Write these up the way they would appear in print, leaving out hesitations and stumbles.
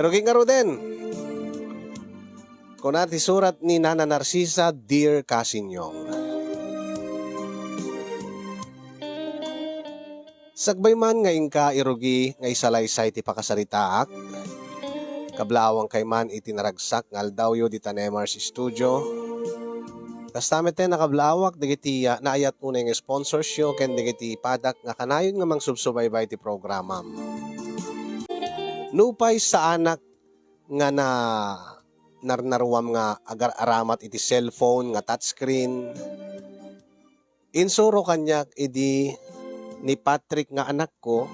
Eroging nga din. Kunati surat ni Nana Narcisa, Dear Kasinyong. Sagbay man nga ingka irugi nga isalaysay ti pakasaritaak. Kablawang kay man itinaragsak nga aldawyo di Tanemars Studio. Kastamete nakablawak digiti naayat unay nga sponsorsyo ken digiti padak nga kanayon nga mangsubsubaybay ti programa. Nupay sa anak nga narnaruam nga agar-aramat iti cellphone nga touchscreen. Insuro kanyak idi ni Patrick nga anak ko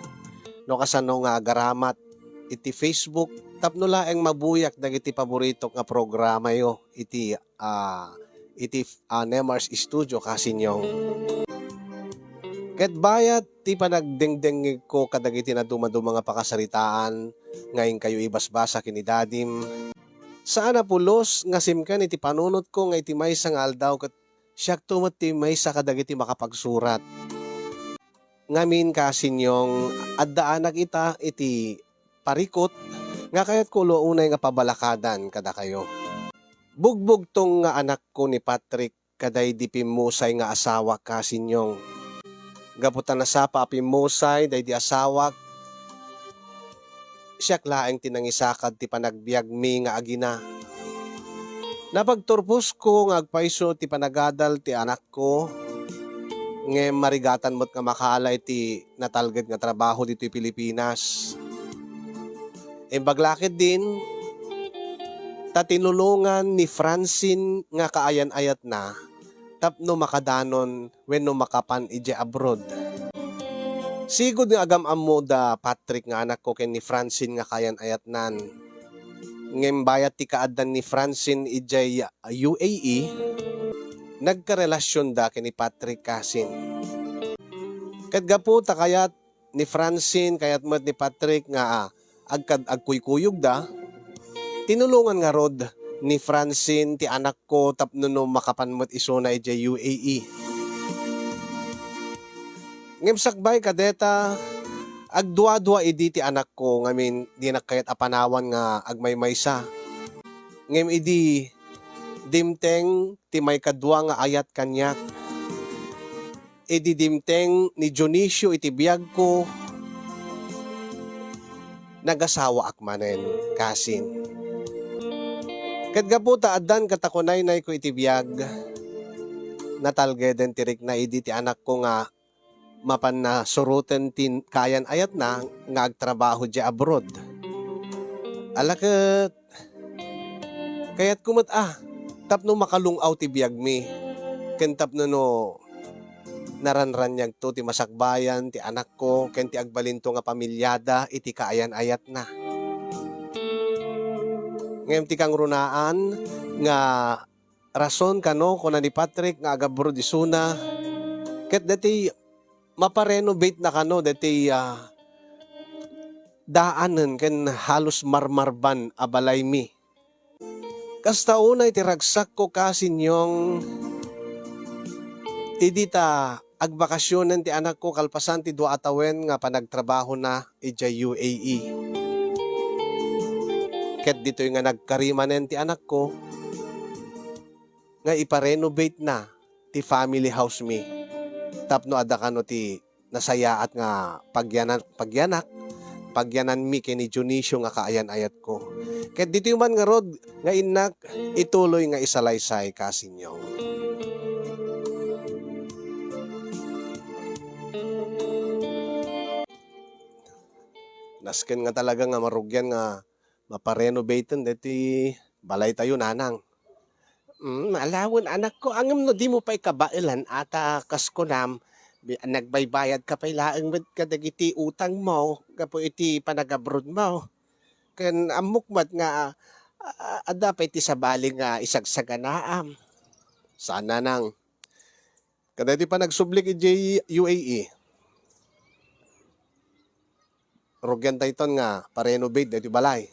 no kasano nga agaramat iti Facebook tapno laeng mabuyak dagiti paborito nga programa yo iti Nemars Studio Kasinyong. Ket bayat ti panagdengdeng ko kadagiti na dumaduma nga pakasaritaan ngayon kayo ibasbasa kini dadim. Saan na pulos nga simkan iti panunot ko nga iti maysa nga aldaw ket siyak tumot ti maysa kadagiti makapagsurat. Ngamin Kasinyong addaanak ita iti parikot nga kayat kulo unay nga pabalakadan kada kayo. Bugbog tong nga anak ko ni Patrick kaday di pimusay nga asawa Kasinyong. Gaputan na sa papimusay day di asawak. Siyak laeng tinangisakad ti panagbiag mi nga agina. Napagturpos ko nga agpaiso ti panagadal ti anak ko. Ngem marigatan mo't nga makalay ti natalged nga trabaho dito Pilipinas. Baglakid din tatinulungan ni Francine nga kaayan-ayat na tapno makadanon wenno makapan ije abroad. Sigod nga agam ammo da Patrick nga anak ko ken ni Francine nga kayan-ayat nan. Ngem bayat ti kaaddan ni Francine ije UAE nagkarelasyon da ken ni Patrick Kasin. Ket gapu ta kayat ni Francine kayat met ni Patrick nga agkuykuyog da tinulungan nga rod ni Francine ti anak ko tapno no makapanmot iso na ije UAE. Ngem sakbay kadeta agdua-dua idi ti anak ko ngamin di nakayat apanawan nga agmaymaysa. Ngem idi dimteng ti may kadwa nga ayat kanyak. Idi dimteng ni Dionisio iti biyag ko nagasawa akmanen Kasin. Ket gaputa addan katakunay na ko iti biyag natalgeden tirik na idi ti anak ko nga mapan na suruten tin kayan ayat na nga agtrabaho di abroad. Alaket kayat kumot tapno makalungaw ti biyag mi ken tapno no naranranyag to ti masakbayan ti anak ko ken ti agbalinto nga pamilyada iti kaayan ayat na. Ngem ti kang runaan nga rason kano kuna ni Patrick nga agabro di suna ket dati maparenovate na kano dati daanen ken halos marmarban abalay mi. Kasta unay ti ragsak ko Kasinyong ti dita agbakasyonen ti anak ko kalpasan ti dua atawen nga panagtrabaho na ija UAE. Ket dito nga nagkarimanen ti anak ko nga iparenovate na ti family house mi. Tapno adda kano ti nasayaat nga pagyanan mi ken ni Dionisio nga kaayan-ayat ko. Ket dito man nga rod nga inak ituloy nga isalaysay Kasinyong. Nasken nga talaga nga marugyan nga maparenovaten deti balay tayo nanang. Alawon anak ko angem no di mo pa ikabailan ata kaskunam nagbaybayad ka pa ilaeng med kadagiti utang mo kapo iti panagabroad mo. Ken amukmat nga adda pa iti sabali nga isagsaganaam. Sana nang kadati pa nagsublik iti UAE. Rugyan tayton nga parenovate deti balay.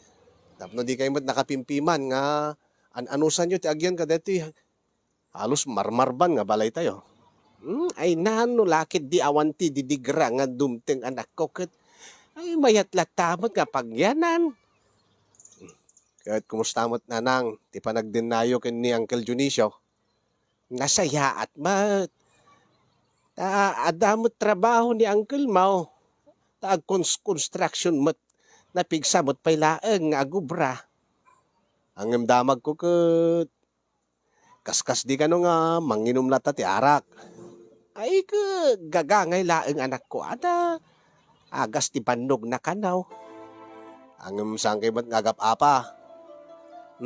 Tapno di kayo mo't nakapimpiman nga anusan nyo ti agyan kadeti halos marmarban nga balay tayo. Ay nano lakit di awanti didigra nga dumteng anak ko ket ay mayat latamot nga pagyanan. Kahit kumusta mo't nanang, ti pa nagdenayo ken ni Uncle Junicio. Nasaya at mat. Adamot trabaho ni Uncle Mau. Construction mat napigsamot pay laeng nga agubra. Ang damag ko ket kaskas di kano nga manginom na ti arak. Ay ke gagangay laeng anak ko ada agas ti bandog na kanaw. Ang sangkay mat ngagap apa.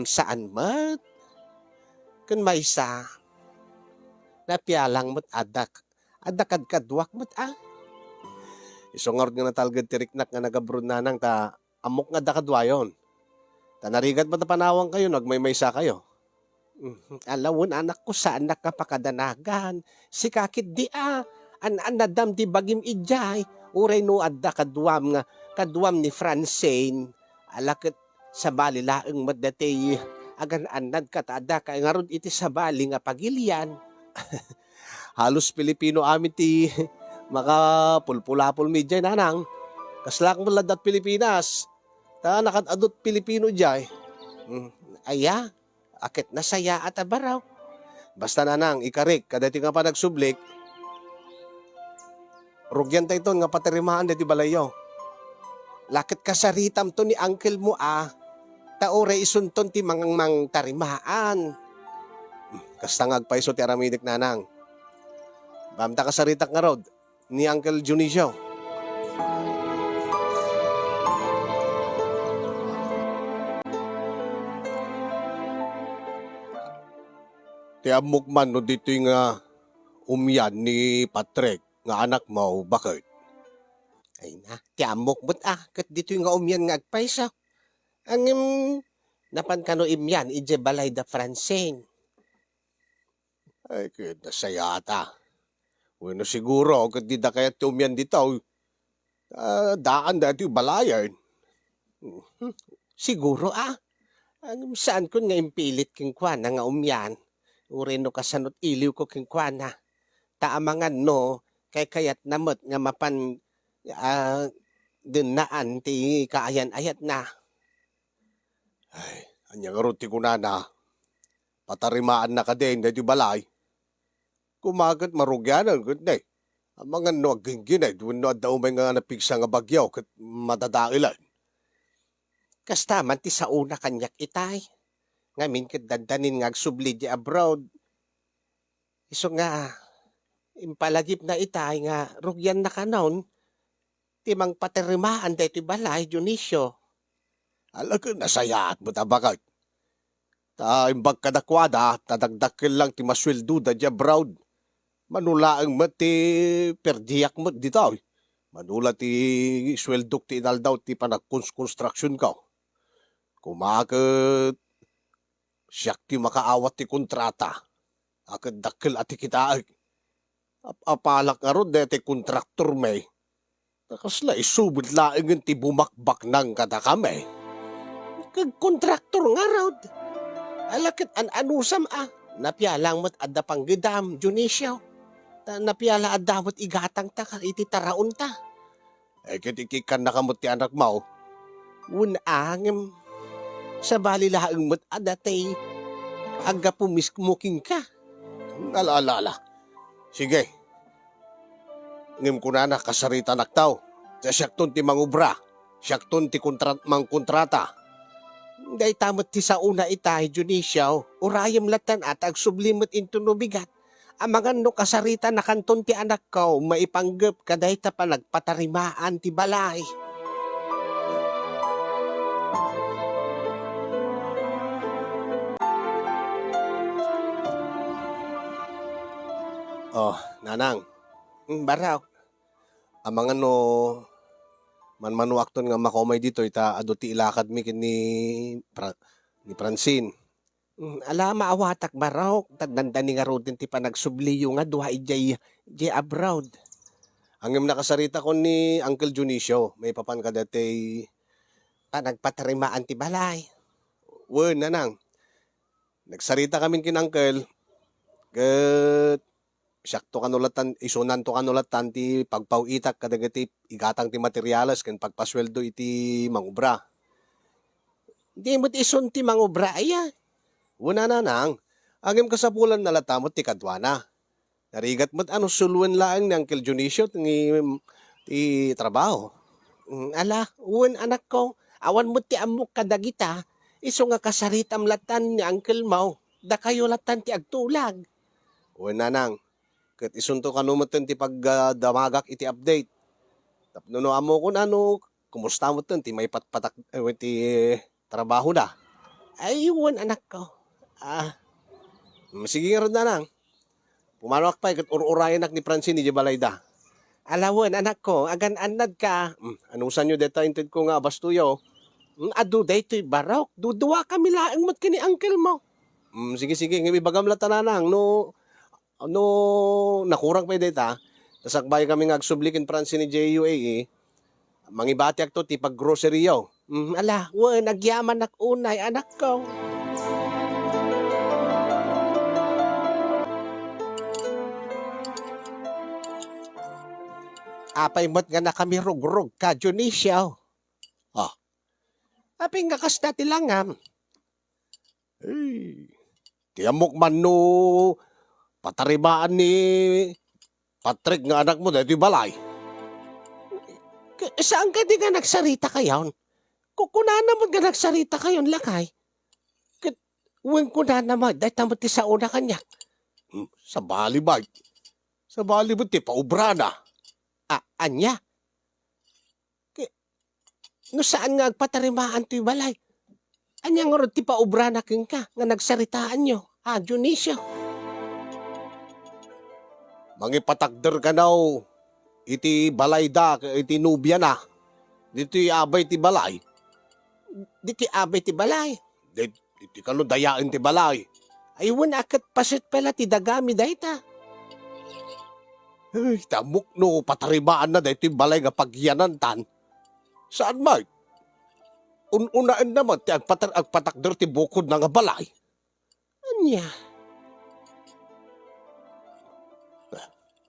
Saan mat? Kun maysa napialang mat adak. Adakad-kadwak mat Isungor nga natalgad tiriknak nga nagabrod na nang ta amok nga dakadwayon. Ta narigat ba ta panawang kayo, nagmaymaysa kayo? Alawon anak ko saan nakapakadanagan. Si kakit di an nadam di bagim ijay. Uray no adda kadwam ni Francine. Alakit sa bali laeng maddatay agan anad katada kay nga rod iti sa bali nga pagilian. Halos Pilipino amin ti makapulpulapol medya nanang. Kaslak mo ladat Pilipinas. Ta nakadadot Pilipino jay. Aya, akit nasaya at abaraw. Basta nanang, ikarik, kadati nga pa nagsublik, rugyan tayo ito nga patirimaan dati balayo. Lakit kasaritam to ni uncle mo taore isunton ti mang tarimaan. Kastangag pa iso ti aramidik nanang. Bamta kasaritak nga rod ni Uncle Junicio. Ti amok man no dito nga umyan ni Patrick nga anak mo, bakit? Ay na, ti amok mo't kat dito nga umyan nga agpaysa. Ang napan kano imyan, ije balay da Francine. Ay, kaya nasayata. Bueno, siguro, kat di da kaya ti umyan dito, daan dati balayan. Siguro saan ko nga impilit king kwan nga umyan. Uri no kasanot iliw ko king kwana. Taamangan no, kay kayat namot nga mapan dinaan ti kaayan-ayat na. Ay, anya nga ruti ko na, patarimaan na ka din, dati balay. Kumagat marugyanan, kat na ang mga no agingginay, duwan no at daumay nga napigsa nga bagyaw, kat madadailan. Kastaman ti sa una kanyak itay. Ngamin kat dandanin nga agsubli di abroad. Iso nga, impalagip na itay nga rugyan na kanon, timang patirimaan dito balay, Dionisio. Alaga, nasayaat mo tabakat. Imbag kadakwada, tadagdakil lang ti masweldo da di abroad. Manulaang mati perdiyak mo dito. Manula ti sweldok ti inaldaw ti panag-construction ka. Kumakat, siyak ti makaawat ti kontrata. Akad dakil ati kita apalak nga ron deti kontraktor may. Nakasla isubod laing ti bumakbak ng kada kami. Kag kontraktor nga ron. Alakit anusam Napialang mo't adda pang gidam, Junicio. Napiala adda mo't igatang ta iti taraon ta. Kitikikan na kamot ti anak mo. Unangem. Sa bali laang mo't adda tay aga pumismuking ka. Alala. Sige. Ngim ko na kasarita naktaw. Sa siyakton ti mangubra. Siyakton ti mangkontrata. Day tamot ti sa una itay, Junicio. Urayam latan at agsublimot into nubigat. Amangan no kasarita na kanton ti anak ko, maipanggap kaday ta pa nagpatarimaan ti balay. Oh, nanang. Baraw. Amangan no manmanuakton nga makomay dito ita ado ti ilakad mi ni Francine. Ala maawatak baraw tagdandani nga rodin ti panagsubliyo nga duha ijay abroad. Angem nakasarita ko ni Uncle Junicio, may papan ka dati panagpatarimaan ti balay. Wen nanang. Nagsarita kami kin Uncle. Ket sakto kanulatan isunan to kanulatan ti pagpawitak kadagiti igatang ti materyales ken pagpasweldo iti mangubra. Di mo't isunti mangubra iya. Una na nang, agim kasapulan na latamot ti kadwana. Narigat mo't ano suluan laang ni Uncle Junicio ti trabaho. Ala, uwan anak ko, awan mo ti amok kadagita, iso nga kasaritam latan ni Uncle Mau, da kayo latan ti agtulag. Uwan na nang, kat isunto ka numatan ti pagdamagak iti update. Tapno no amo ko ano, kumusta mo ti may patpatak, ti trabaho na. Ay, uwan anak ko. Sige nga rin na nang. Pumanawak pa, kat ur-urayan ni Francine ni Jabalayda. Alawan, anak ko, agan-anad ka. Anusan nyo deta inted ko nga bastuyo. Adu day to'y barok. Duduwa kami laang mat kini uncle mo. Sige, ibagam latananang. No, nakurang pa deta. Tasakbay kami nga agsublikin Francine ni JUAE. Mangibati ak to, tipag grocery yo. Ala, nagyaman ak unay, anak ko. Apay mo't nga na kami rugrug ka, Junicio. Apay nga kas dati langam. Tiyamok man no, pataribaan ni Patrick nga anak mo dito balay. Saan ka di nga nagsarita kayon? Kukunan naman nga nagsarita kayon lakay. Uwing kunan naman, dahil tamot ti sa una kanyak. Sa bali ba? Sa bali ba ti paubra na? Anya? No saan nga agpatarimaan to'y balay? Anya nga ron ti paubra na king ka, nga nagsaritaan nyo, Junicio. Mangipatakder ka naw, iti balay da, iti nubya na. Dito abay ti balay. Dito abay ti balay. Dito ka no dayain ti balay. Aywan akat pasit pala ti dagami dayta. Tamok no, pataribaan na dito yung balay nga pagyanantan. Saan ba? Unaan naman, agpatakder ti bukod na nga balay. Anya?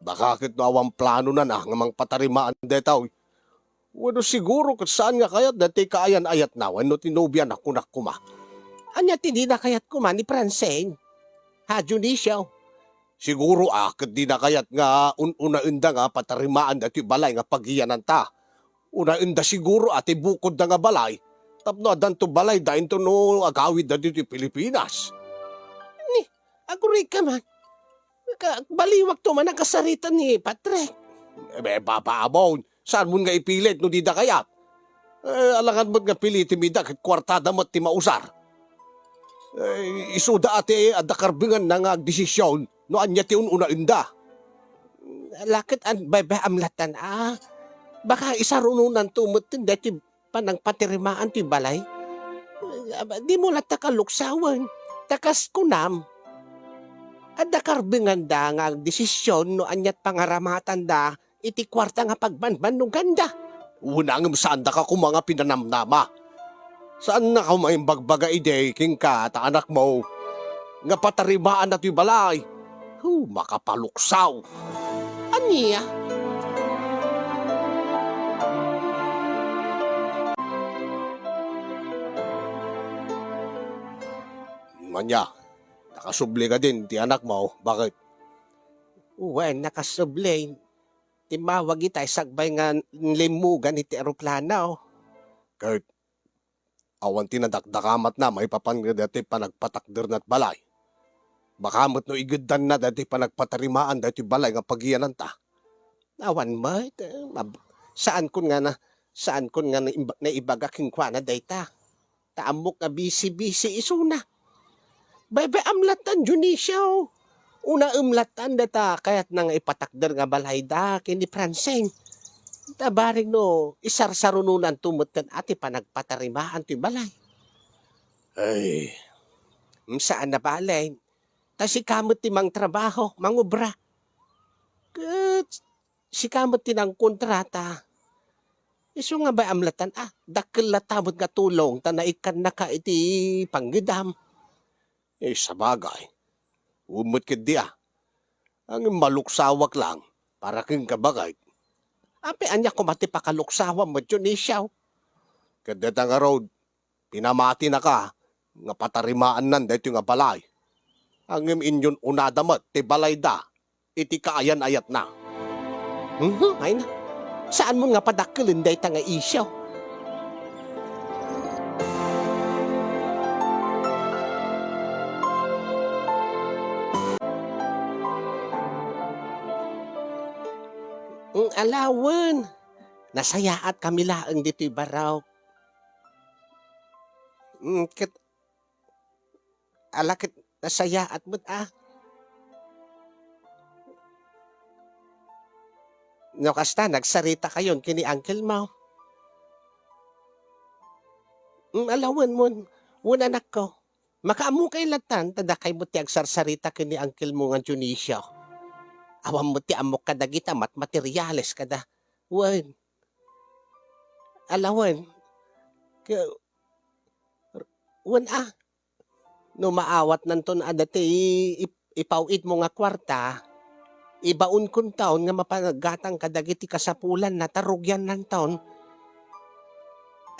Bakit no awang plano na nga mang patarimaan dito? Wano siguro kung saan nga kayat dati kaayan-ayat na, wano tinubyan na kunak kuma. Anya tindi na kayat kuma ni Francine? Junicio? Siguro kat di na kayat nga una-unda nga patarimaan dati balay nga paghiyanan ta. Una-unda siguro ati bukod na nga balay. Tapno adan to balay dahin to no agawid na dito Pilipinas. Aguri ka man. Baliwag to man ang kasaritan ni Patrick. Babaabon. Saan mo nga ipilit no di da kayat? Alangan mo nga piliti mi da kit kwartada mo ti mausar. Isuda ati adakarbingan na nga desisyon. No anya ti una-unda. Lakit an bebe amlatan baka isarununan tumutin dati panang patirimaan ti balay. Di mo lata kaluksawan. Takas kunam. Adakarbingan da nga desisyon no anyat pangaramatan da iti kwarta nga pagbanban no ganda. Unang saan da ka kung mga pinanamnama. Saan na ka may bagbaga ide king ka ta anak mo. Nga patarimaan na ti balay. Makapaluksaw. Aniya? Manya, nakasubli ka din, ti anak mo. Bakit? Nakasubli. Timawag itay sagbay nga limugan iti aeroplano. Kurt, awan tinadakdakamat na may papanggad dati panagpatakder na't balay. Baka mo't no iguddan na dati panagpatarimaan dati balay nga pagyanan ta. Awan mo, saan kun nga naibagaking kwa na dayta. Taamok nga bisi-bisi isuna. Bebe amlatan Junicio. Una umlatan data kayat nang ipatakder nga balay da kini Francine. Tabaring no, isarsarununan tumutan ati panagpatarimaan ti balay. Ay, saan na balay? Si kamot ti mang trabaho, mangubra. Si kamot ti nang kontrata. Iso nga ba amlatan? Dakil latamot nga tulong, tanaikan na ka iti panggidam. Sabagay. Umot ka di Ang maluksawak lang, para king kabagay. Ape anya ko mati pakaluksawa mo, Junicio. Kadata nga road, Pinamati na ka, nga patarimaan nan dito nga balay. Ang inyon unadamat, ti balay da, iti kaayan ayat na. Ay na, saan mo nga padakilin dito nga isyaw? Alawan, nasayaat kami laang dito'y baraw. Alakit nasayaat mo't No kasta, nagsarita kayon kini uncle mo. Alawan mo, wun anak ko. Makaamu kay latan, tada kay mo ti agsarsarita kini uncle mo nga Junisio. Awam mo ti amok kada gita, materyales kada. Wan. Alawan. Wan No maawat nanton adati ipawid mo nga kwarta, ibaon kun taon nga mapanagatang kadagiti kasapulan na tarugyan ng taon.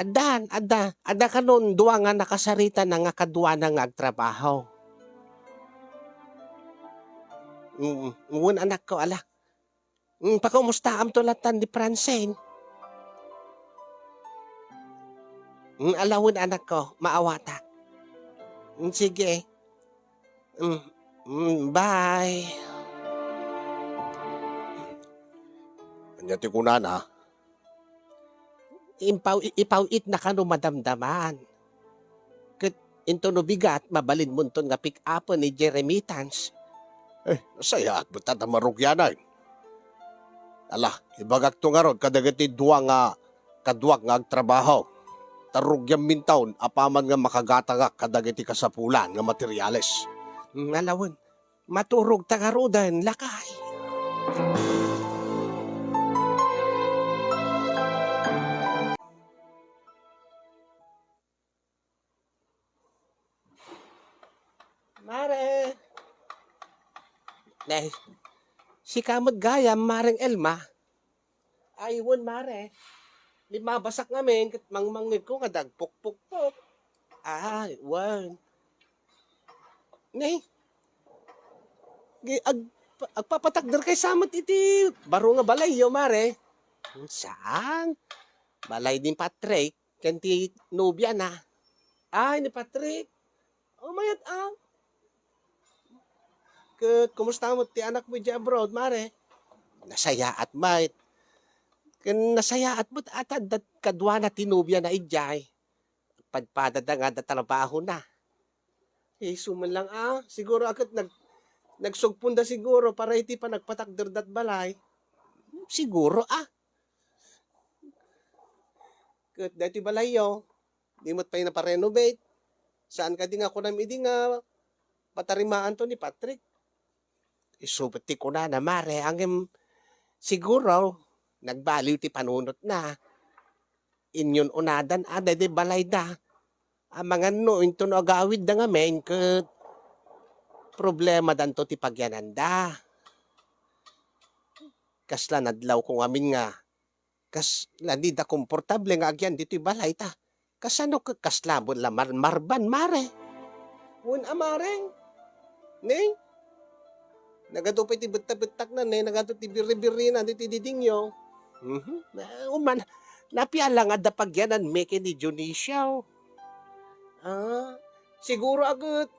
Ada kanon duwa nga nakasarita na nga kadwa na nga agtrabaho. Ngun anak ko, ala. Pakumusta am tulatan di Francine? Alawin anak ko, maawata. Sige. Bye. Anyati ko na. Ipawit na ka no madamdaman. Kat into no bigat, mabalin mo ton nga pick up ni Jeremy Tans. Nasaya at buta na marugyanay. Ala, ibagak to nga ron, kadagati duwa nga, kaduwag nga agtrabaho. Tarugyang mintaon, apaman nga makagatagak kadagiti kasapulan nga materyales. Alawan, maturog tagarodan, lakay. Mare. Nay, si kamot gaya, Mareng Elma. Aywan, Mare. Limabasak namin, kat mangmangid ko nga dagpuk-puk-puk. Wan. Nay, agpapatakder kay samat iti baro nga balay yo, Mare. Saan? Balay din Patrick, kanti nobya na. Ni Patrick. Mayat kumusta mo ti anak mo di abroad, Mare? Nasaya at mait. Nasaya at mo't atad kadwa na tinubya na ijay. Padpada da nga trabaho na. Suman lang siguro agad nagsugpunda siguro para iti pa nagpatakderdat balay. Siguro Kat dati balay yo, di mo't pa'y naparenovate. Saan ka di nga kunam idi nga patarimaan to ni Patrick? Isupati ko na Mare, ang siguro, nagbaliw ti panunot na. Inyon unadan, di balay da. Mga no, into no agawid da nga men, kat problema danto ti pagyananda. Kasla nadlaw kong amin nga, kasla di da komportable nga agyan dito'y balay ta. Kasano kaslabon la marban, Mare? Mare? Ning? Nagadupay ti betak-betak na nagato ti biri-biri na ti didingyo. Napiala nga da pagyanan meke ni Junicio. Siguro agad.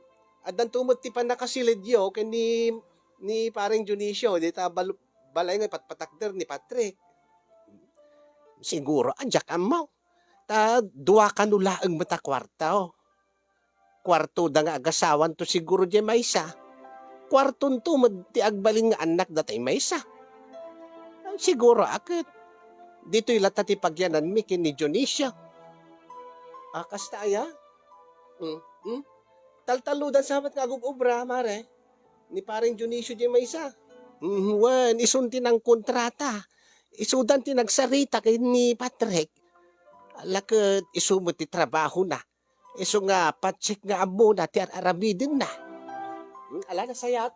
Adan tumot ti panakasilidyo ken ni paring Junicio. Di ta balay nga patpatakder ni Patrick. Siguro adyak mo. Ta duwa kanula ang mata kwarta. Kwarto da nga agasawan to siguro di maysa. Kwarton to, ti agbaling nga anak datay maysa. Siguro akit. Dito'y lata ti pagyanan mi kin ni Junicio. Kasta aya? Taltaludan sabat nga agubra, Mare. Ni paring Junicio di maysa. Wan, isunti ng kontrata. Isudan ti nagsarita kay ni Patrick. Alakit isumot ti trabaho na. Iso nga patsik nga amo na ti aramidin na. Ala na sayat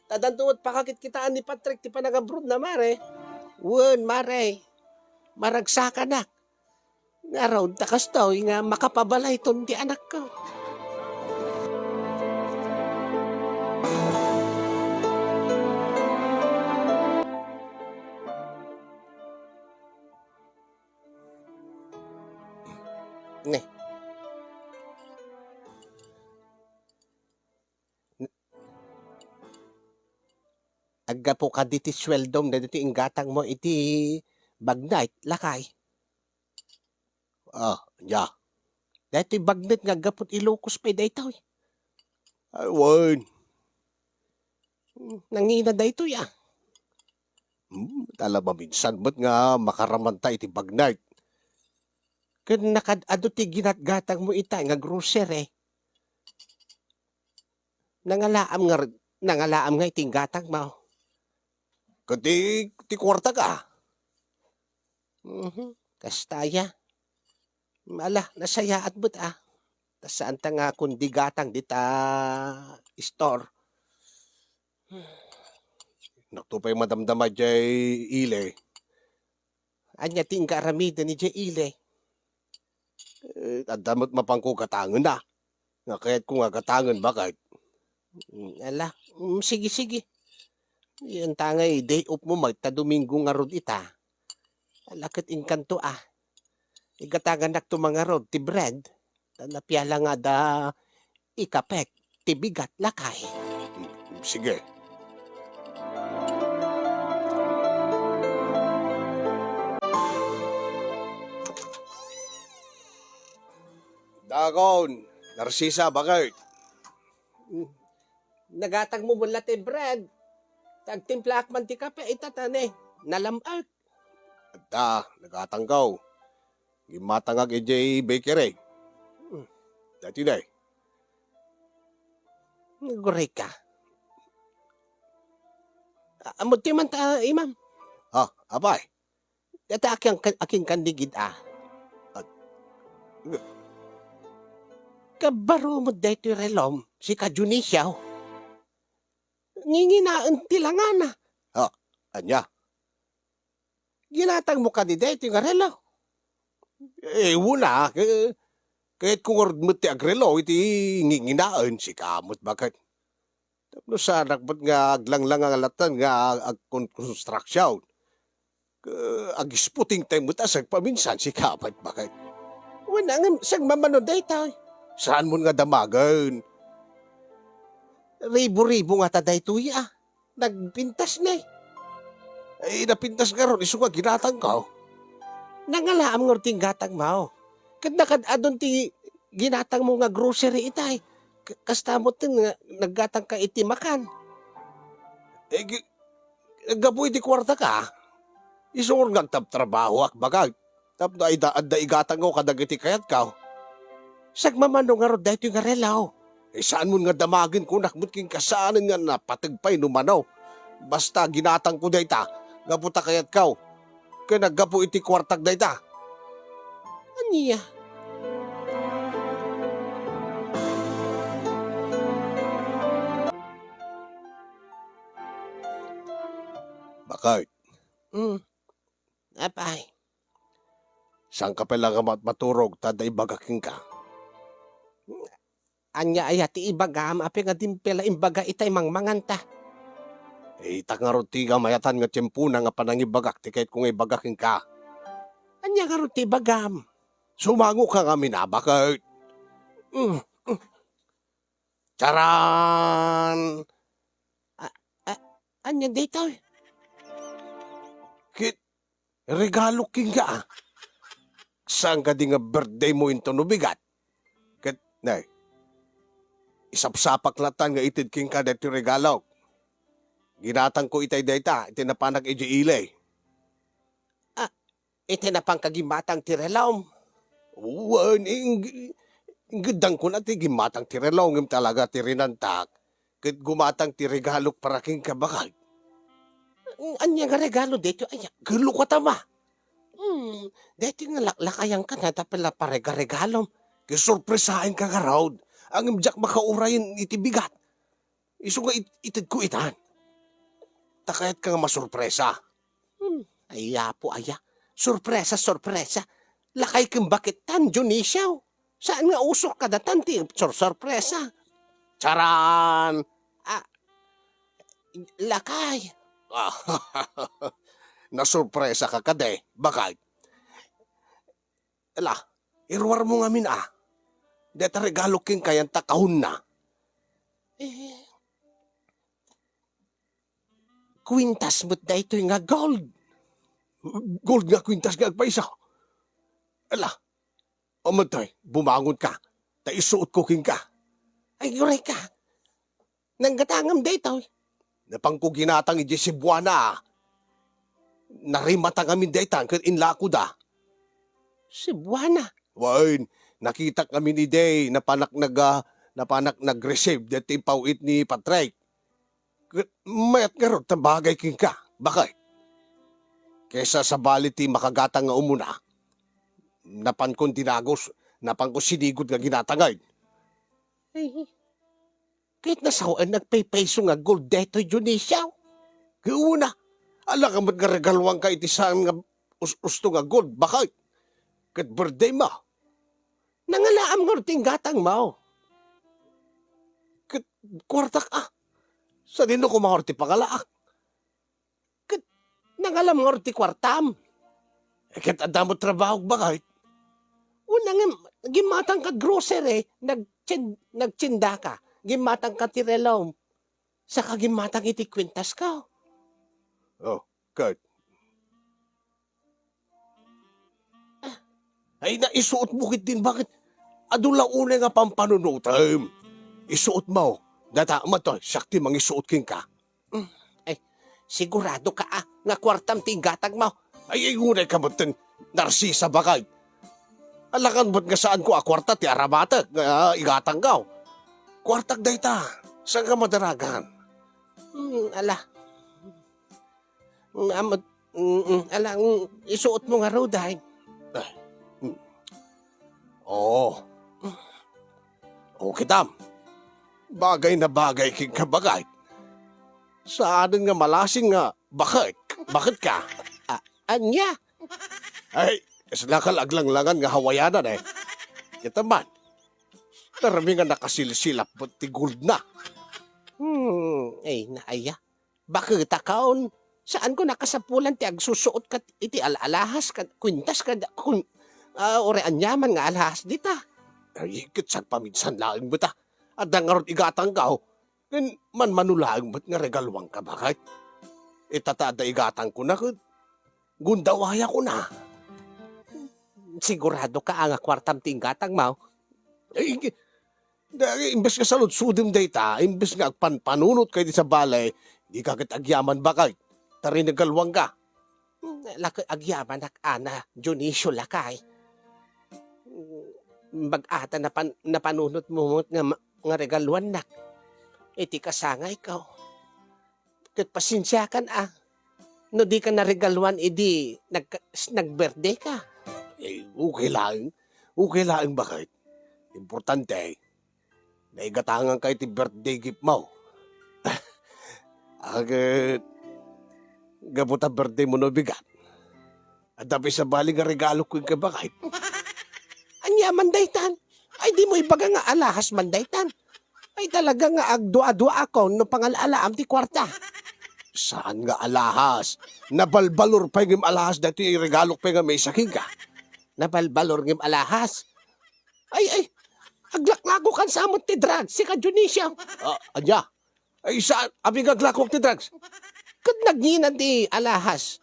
Tadantuot pakakit kitaan ni Patrick ti panagabrood na, Mare. Wan, Mare. Maragsakan na. Nga raw, takas daw, nga makapabalay ton di anak ko. Ne, agga po ka diti sweldom na diti inggatang mo iti bagnait, lakay. Ya. Dati bagnait nga gapot ilokos pa daytoy. Ay, wan. Nangina daytoy ah. Tala maminsan, ba't nga makaramantay iti bagnait? Kan nakadado ti ginatgatang mo itay nga grocery. Nangalaam nga iti gatang mo. Kati ti kwarta ka. Kastaya. Mala, nasayaat mo't ah. Saan ta nga kundi gatang dita store. Naktupay madamdama jay ile. Anya ting karamida ni jay ile. At damot mapangko katangan na. Nga kaya't kung nga katangan bakit? Ala, sige. Yan tangay, day off mo magta Domingo nga rod ita. Alakat inkanto ah. Igatangan nak to mga rod ti bread. Tanapyala nga da ikapek ti bigat lakay. Sige. Dakon, Narsisa, bakit? Nagatag mo mula ti bread. Tagtimplak man ti kape, itatane. Nalamart. Ada, nagatanggaw. Gimatangag EJ Bakery. Dati na eh. Naguray ka. Amot ti man ta, imam. Abay. Data aking kandigid ah. Kabaro mo dito relom, si Kajunisyaw. Nginginaan tilangan na. Anya? Ginatang mo ka di dito yung relo. Wala. Kahit kung orad mo ti agrelo, iti nginginaan si kamot bakit. Tapos sa nakbat nga aglang-lang ang alatan nga ag-construction. Ag-sputing time mo tasag paminsan si kamot bakit. Wala nga, sang mamano dito. Saan mo nga damagan? Ribo-ribo nga taday tuya. Nagpintas na eh. Napintas nga ron, iso nga ginatang ka. Nangalaam nga ting gatang mo. Kadadon ti ginatang mo nga grocery itay. Kastamot din nga naggatang ka iti makan. Gaboy di kwarta ka. Iso nga trabaho ak bagag. Tapos da igatang ko kadag iti kayat ka. Sagmamano nga ron dahito nga relaw. Saan mo nga damagin kung nakbut king kasaanan nga napatagpay numanaw. Basta ginatang ko dayta, gaputa kayat kaw. Kaya naggapo iti kwartag dayta. Aniya? Bakit? Apay. Saan ka pala nga maturog, taday bagaking ka? Anya ayati ibagam, api nga dimpela imbaga itay mangmanganta. Itak nga roti nga mayatan nga tiyempuna nga panangibagak, ti kahit kung ibagaking ka. Anya nga roti bagam. Sumango ka nga minabakit. Charan! Anya dito? Regalo king ka. Saan ka di nga birthday mo into nubigat? Nay, isapsapak latan nga itid king ka dati regalo. Ginatang ko itay dayta, itinapanag iji ilay. Itinapang kagimatang tirelaw. Uwan, inggadang ko na ti gimatang tirelaw, ngim talaga tirinantak. Kit gumatang ti regalok para king kabakal. Anya nga regalo dito, anya, galo ka tama. Dito nga lakayang ka na, tapos parega-regalom. Kisurpresahin ka nga raw. Ang imjak makaurayin itibigat. Iso nga itid ko itan. Takayat ka nga masurpresa. Aya po aya. Surpresa. Lakay kang bakit tan, Dionisio? Saan nga usok ka datan ti sorpresa? Charan! Ah, lakay. Ah, nasurpresa ka kade. Bakit? Ala, irwar mo ngamin Deta regalo king kayan takahon na. Kwintas mo't da ito nga gold. Gold nga kwintas nga agpaisa. Ala, amatay, bumangon ka. Ta isuot ko king ka. Ay, yuray ka. Nanggatangam da ito. Napangko ginatang iji si Buwana. Narimatang amin da itan kat inlako da. Si Buwana? Wain, nakita kami ni Day na panak nag-receive dati pauit ni Patrick. Mayat nga ron, tambagay king ka. Bakit? Kesa sa baliti makagatang nga umuna, napan kong tinagos, napan kong sinigod nga ginatangay. Ay, kahit nasawaan nagpay-peso nga gold deto'y Dionisio. Gawuna, ala ka mat nga regalwang ka itisaan nga usto nga gold. Bakit? Kat birthday mo. Nangalaam nga ting gatang mo. Kat kwartak sa dino ko mahorti pangalaak. Kat nangalam nga orti kwartam. Kat adamo trabaho bakit? Unang gimatang ka grocery, nagtsinda ka. Gimatang ka tirelom. Saka gimatang iti kwintas ka. Oh, Kurt. Ay, naisuot mo kit din. Bakit? Adula una nga pampanunutam. Isuot mo. Data mo to, sakti mang isuot king ka. Ay, sigurado ka nga kwartam tinggatag mo. Ay, ngunay ka ba't narsisa bakay? Alakan ba't nga saan ko kwarta ti aramatag, igatang gaw. Kwartag dayta, saan ka madaragan? Ala. Ala, isuot mo nga raw dahil. Oo. Okay, tam. Bagay na bagay king kabagay. Saan nga malasing nga, bakit? Bakit ka? Anya? Ay, islakal aglang-langan nga hawayanan Ito man. Karami nga nakasilsilap mo ti gold na. Ay, naaya. Bakit akaon? Saan ko nakasapulan ti agsusuot kat iti alahas kat kwintas kat ore anyaman nga alahas dita. Ay, kitsan paminsan laing bata. At dangarot igatang kao. Man manulaang ba't nga regalwang ka bakit? Itatada igatang ko na gundawaya ko na. Sigurado ka nga kwartam tinggatang mo? Ay, imbes nga salud-sudim dayta, imbes nga panunot kayo sa balay, di ka agyaman bakay. Tari nagalwang ka. Laki agyaman ana, Dionisio lakay. Mag-ata na panunot mo nga regaluan nak. Iti kasangay ka. Kat pasensya kan no di ka na regaluan, edi nag-birthday ka. Eh, okay lang. Okay lang bakit? Importante, naigatangan ka iti birthday gift mo. Gabuta birthday mo no bigat. At dapat sa bali nga regalo ko yung kabakit. Anya mandaytan? Ay di mo ibaga nga alahas mandaytan. Ay talaga nga agdua-dua ako no pangalalaam ti kwarta. Saan nga alahas? Nabalbalor pa yung alahas dati regalo pa nga may saking ka. Nabalbalor ng alahas? Ay, aglaklago kan sa amot ti drugs, si ka Dionisio. Anya? Ay, saan? Abing aglakog ti drugs? Kad nagginan ti alahas,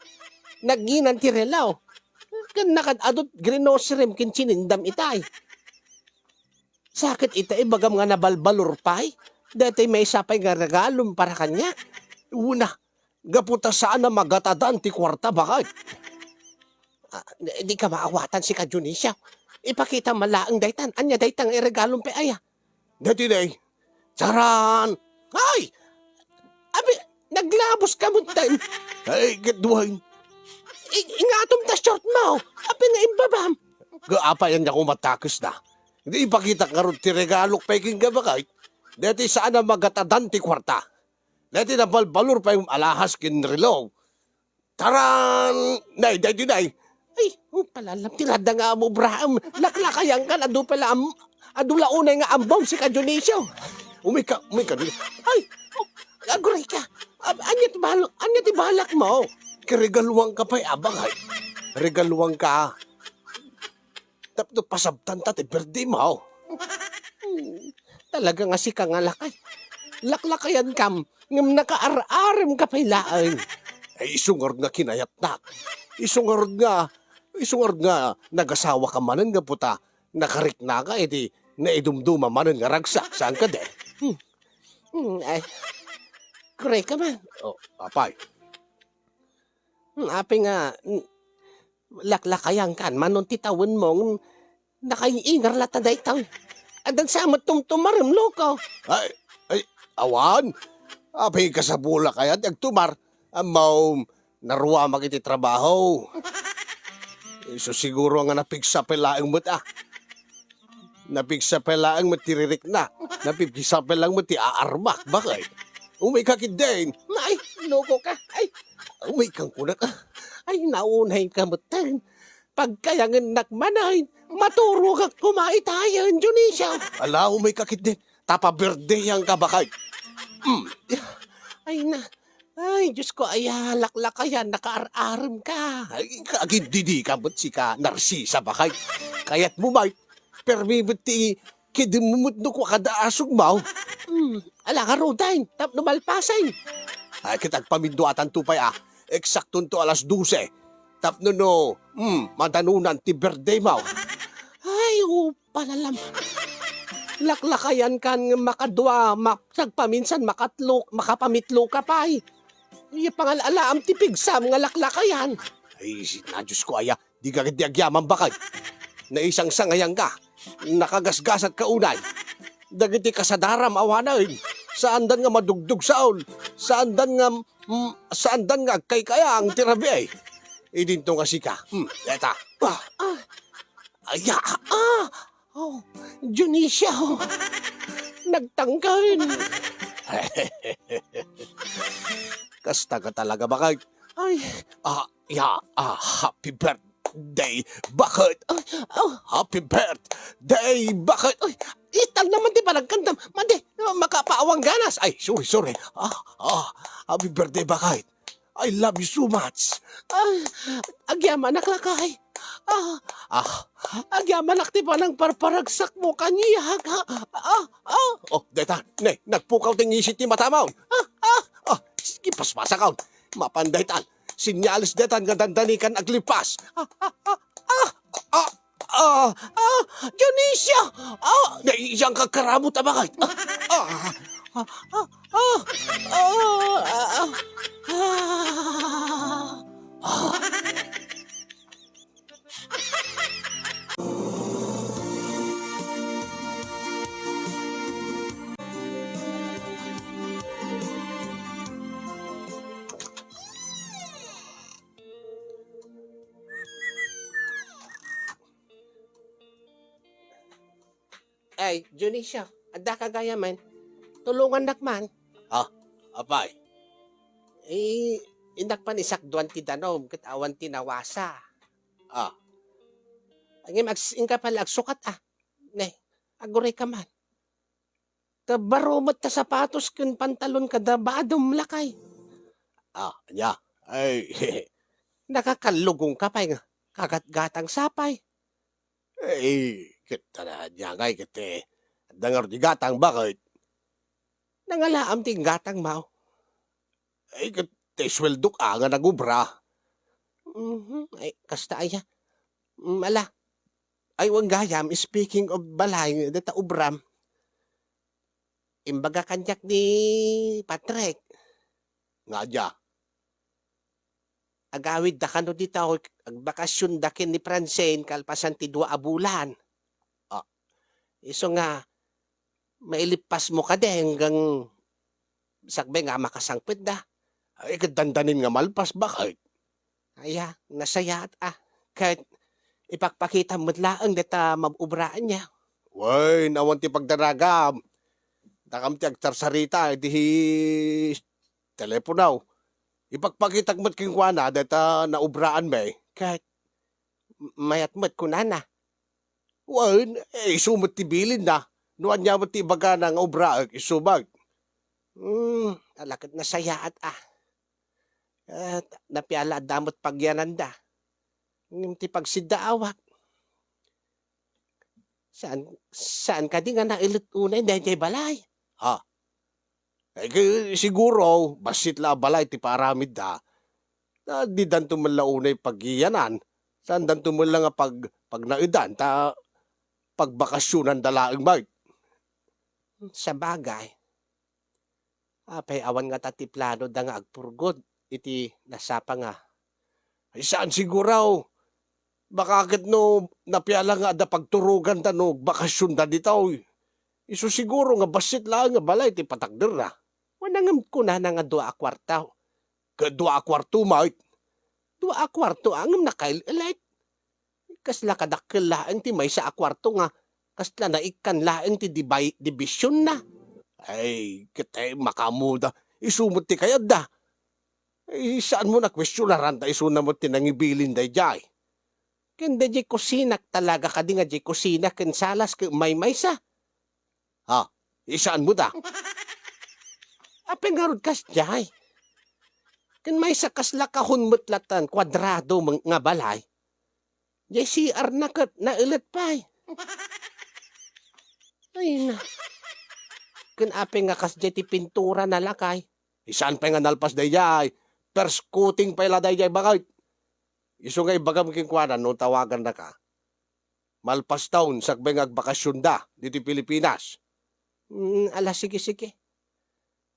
nagginan ti relaw, kad nakadadot grinoserem kin sinindam itay. Sakit itay, bagam nga nabalbalor pa'y, dati may sapay nga regalom para kanya. Una, gaputa saan na magatadaan ti kwarta bakit? Di ka maawatan si ka Dionisio. Ipakita malaang daytan. Anya daytang iregalong pe aya. Dati day. Charan! Ay! Abi, naglabos ka mo time. Ay, getduhain. Ingatom ta short mo. Abi nga imbabam. Gaapa yan ako matakos na. Hindi ipakita ka ron ti regalok peking gabakay. Dati saan na magatadan ti kwarta. Dati na balbalor pa yung alahas kin rilong. Taran! Nay, dati nay. Ay, palalam tinada nga mo, Braham. Laklakayan ka, adu pala adula unay nga ambaw si ka Dionisio. Umika. Ay, aguray ka. Anya ti balak mo? Kiregaluang ka pa'y abangay. Regaluang ka. Tapno pasabtan ta ti birthday mo. Talaga nga si ka nga lakay. Laklakayan kam, ngam nakaar-aram ka pa'y laang. Ay isungard nga kinayat na. Isungard nga nagasawa ka manan nga puta. Nakarik na ka edi naidumduma manan nga ragsak. Saan ka de? Ay, kuray ka man. Oh, apay. Api nga, laklakayan kan, manon titawan mong nakaingar lata da itaw. Adan sa amat tumtumarim, loko. Ay, awan. Apay ka sa bula kaya nagtumar. Amaw, naruwa magiti trabaho. So siguro nga napigsa pelaang mo't Napigsa pelaang mo't tiririk na. Napigsa pelang mo't aarmak. Bakay? Umay kakit din. Ay, loko ka. Ay, Umay kang kunak. ay, naunay ka mo tan. Pagkayangan nakmanay, maturo ka kumaitayan, Dionisio. Ala, umay kakit din. Tapa birthday yang kabakay. Ay na, ay, Diyos ko, ay laklakayan, nakaar-aram ka. Ay, kagindidi ka ba't si ka narsisa bakay? Kaya't bumay. Permibot ti kidimumutno ko kadaasog mo. Ala ka rodain, tap numalpasan. Ay, kitag paminduatan tupay Eksaktong to alas 12. Tapno no, madanunan ti birthday mo. Ay, palalam. Laklakayan kan makadwa, sagpaminsan makapamitlo ka pa ay. Iya pangalaam tipig sa mga laklakayan. Ay, na Diyos ko aya, di ka di agyaman bakay. Na isang sangayang ka, nakagasgasat ka unay. Dagiti kasadaram awanay. Saan dan nga madugdug saol. Saan dan nga kay kaya ang tirabi ay. Idinto nga si ka. Eta. Aya. Oh, Dionisio. Nagtangkan. Kasta ka talaga bakay. Ay, Happy birthday, bakit? Happy birthday, bakit? ay, ital naman di pa nagkandam. Mandi, makapaawang ganas. Ay, sorry. Happy birthday, bakit? I love you so much. Agyaman naklakay. Agyaman nakti pa ng parparagsak mo kaniyag. Oh, deta, nagpukaw ting isit ni matamaw. Sige, paspasa ka. Mapanday tan. Sinyalis detan nga dandanikan aglipas. Dionisio! Naiyang kakaramot abakay. Ay, Dionisio, ada ka gaya man. Tulungan nakman. Apay, Inakpan isakduan ti danom, kat awan ti nawasa. Ah. Ang ingka pala agsukat Ne, aguray ka man. Tabaromot ta sapatos kun pantalon kada badom lakay. nya. Ay, Nakakalugong ka pa nga. Kagat-gatang sapay. kita na niya ngay, kiti. Dangar di gatang bakit? Nangalaam ting gatang mao. Ay, kiti sweldok nga nagubra. Ay, kasta aya. Ala. Ay, wang gayam, speaking of balay, data ubram. Imbaga kanyak ni Patrick. Nga niya. Agawid da kano dito, agbakasyon da kin ni Francine, kalpasan ti 2 abulan. Iso nga, mailipas mo ka de hanggang sakbe nga makasangpit da. Ay, kadandanin nga malpas bakit? Aya, nasaya kahit ipakpakita mo't laang data mabubraan niya. Way, nawan ti pagdaragam. Nakam ti agtarsarita, di teleponaw. Ipagpakitag mo't kingwana data naubraan may. Kahit mayat-mat ko na. Wan, isumot ti bilin na. Nuan niya mo ti baga ng obra isubag. Alakad na sayaat At napiala damot pagyananda. Ti pagsidaawak. Saan ka di nga nailit unay dahil balay? Siguro, basit la balay ti paramid da. Di dan tumalaunay pagyanan. Saan dan tumala nga pag naidan, pagbakasyonan dalaang bag. Sa bagay. Apay awan nga tati plano da nga agpurgod. Iti nasapa nga. Ay saan siguraw? Baka agad no napiala nga da pagturugan da no bakasyon da ditaw. Isu siguro nga basit lang nga balay ti patakder na. Wanangam ko na nga 2 kwarta. Kadua kwarto mait. 2 kwarto angam nakailit. Kasla kadakkel laeng ti may sa kwarto nga. Kasla na ikan laeng ti division na. Ay, kitay makamuda. Isumot ti kayad da. Ay, saan mo na kwestiyonaran ta isu na mo tinangibilin da jay? Kanda di kusinak talaga ka di nga di kusinak ken salas ke may sa. Isaan mo da? Apeng garod kas jay. Ken may sa kasla kahunmot latan kwadrado nga balay. Jay CR na kat nailit pay. Ay na. Ken apeng nga kas jay ti pintura na lakay. Isaan pa nga nalpas da jay? Perskuting pa ila da jay bagay. Isu nga ibagam kinkwanan no tawagan na ka. Malpas taon sakbay nga agbakasyon da dito Pilipinas. Sige.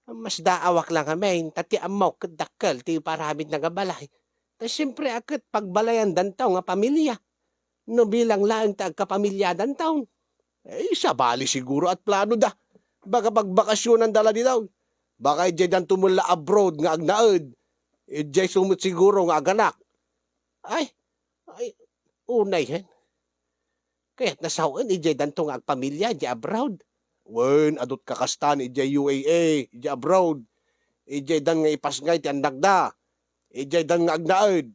Mas daawak lang kami. Tati amaw kadakkel ti paramid na nga balay. Siyempre akit pagbalayan dantaw nga pamilya. No bilang lang tagkapamilya dantaw. Sa bali siguro at plano da. Baka pagbakasyon ang dala di daw. Baka ijay dan tumula abroad nga agnaad. Ijay sumut siguro nga aganak. Ay, unay hen. Kaya't nasawin ijay dantong agpamilya ijay abroad. Wen, adot kakastan ijay UAA, ijay abroad. Ijay dan nga ipasngay ti andag da. Ijay dan nga agnaad.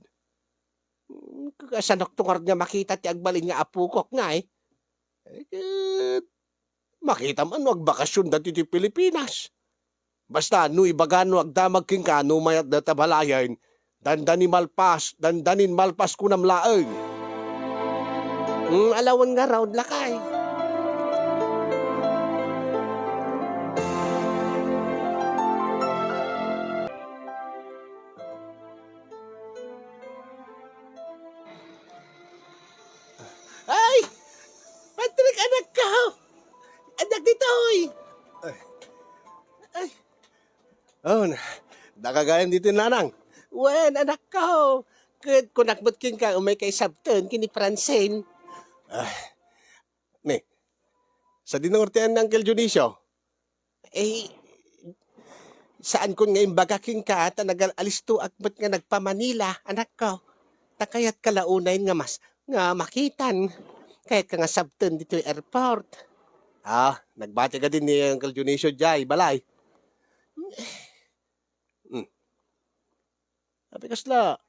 Kasanok tungar nga makita ti agbalin nga apukok nga Makita man no agbakasyon dati ti Pilipinas. Basta no ibagano agdamag king ka no mayat da tabalayan, dandanin malpas kunam laeng. Alawan nga round lakay. Ay! Patrick, anak ko! Anak dito, oy! Nakagayam dito nanang. Wen, anak ko! Kunakbot king ka umay kay sabton kini Francine. Sa dinortean ng Uncle Junicio. Saan kun nga imbaga king ka alis to akbot nga nagpa-Manila, anak ko. Takayat kalaunay nga mas nga makitan. Kahit ka nga sabton dito yung airport. Nagbati ka din ni Uncle Junicio Jai, balay. Sabi kasla,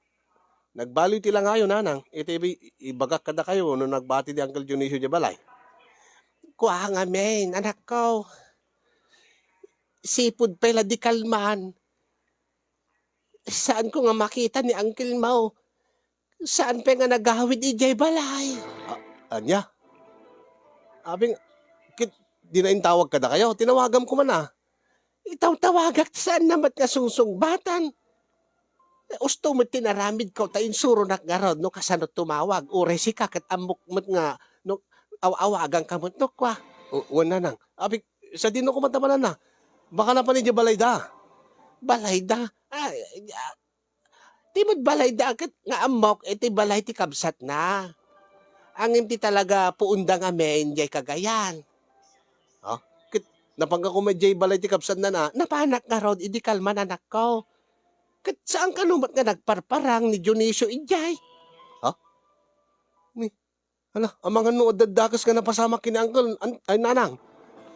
nagbaloy tila ngayon, nanang. Ito ibagak ka na kayo nung nagbati ni Uncle Junicio Jai, balay. Kuha nga men, anak ko. Sipod pala di kalman. Saan ko nga makita ni Uncle Mau? Saan pa nga nagawid ijay balay? Anya? Abing, di na intawag ka na kayo. Tinawagam ko man Itaw-tawagak saan naman nga sungsungbatan. Usto mo tinaramid ko ta insuro nakgarod no kasanot tumawag. Uray si kakat amok mo nga no awawagang kamot no kwa. Wala nang. Abing, sa dino ko matamanan na. Baka na pa ni balay da. Balay da? Timod balay da kat nga amok iti balay ti kabsat na. Ang imti talaga puundang amen jay kagayan. Napangga ko may jay balay ti kapsad na. Napanak nga rod, idi kalman anak ko. Kat saan ka numat nga nagparparang ni Dionisio ijay? Amangan no dadakas ka na pasama kini uncle, ay nanang.